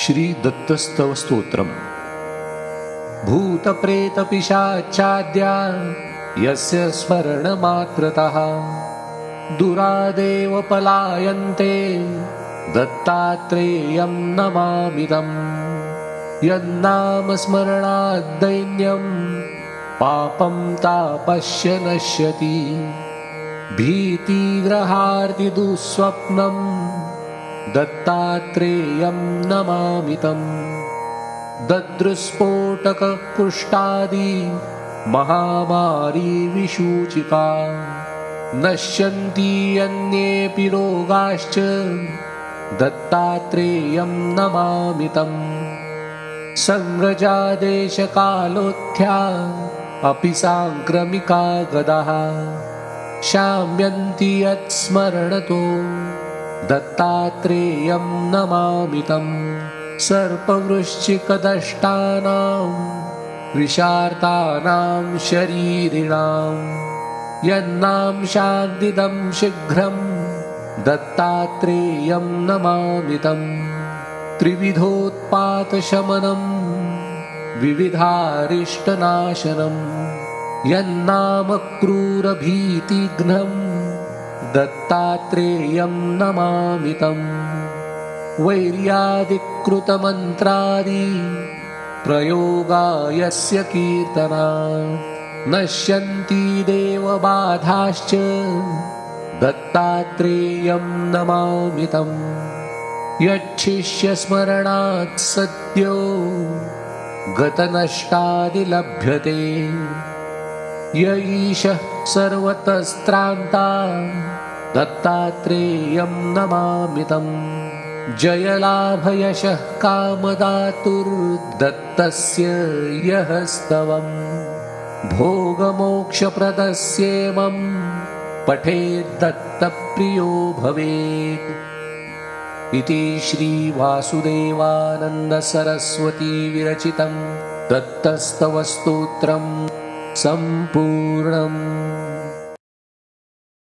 श्री दत्तस्तव स्तोत्रम्। भूतप्रेतपिशाचाद्या यस्य स्मरणमात्रतः दुरादेव पलायन्ते दत्तात्रेयं नमामितम्। यन्नामस्मरणाद् दैन्यं पापं तापस्य नश्यति। भीतिग्रहार्ति दुःस्वप्नं दत्तात्रेयं नमामितम्। दद्रुस्फोटककुष्ठादि महामारी विसूचिका नश्यन्ति अन्येऽपि रोगाश्च दत्तात्रेयं नमामितम्। संव्रजादेशकालोत्थ्या अपि साङ्क्रमिका गदाः शाम्यन्ति यत्स्मरणतो दत्तात्रेयं नमामितम्। सर्पवृश्चिकदष्टानां विषार्तानां शरीरिणां यन्नां शान्तिदं शीघ्रं दत्तात्रेयं नमामितम्। त्रिविधोत्पातशमनं विविधारिष्टनाशनं यन्नाम क्रूरभीतिघ्नं दत्तात्रेयं नमामितम्। वैर्यादिकृतमन्त्रादि प्रयोगा यस्य कीर्तनात् नश्यन्ति देवबाधाश्च दत्तात्रेयं नमामितम्। यच्छिष्यस्मरणात् सद्यो गतनष्टादिलभ्यते य ईशः सर्वतस्त्रान्ता दत्तात्रेयं नमामितम्। जयलाभयशः कामदातुर्दत्तस्य यः स्तवम् भोगमोक्षप्रदस्येमं पठेद्दत्तप्रियो भवेत्। इति श्रीवासुदेवानन्दसरस्वती विरचितं दत्तस्तव स्तोत्रं सम्पूर्णम्।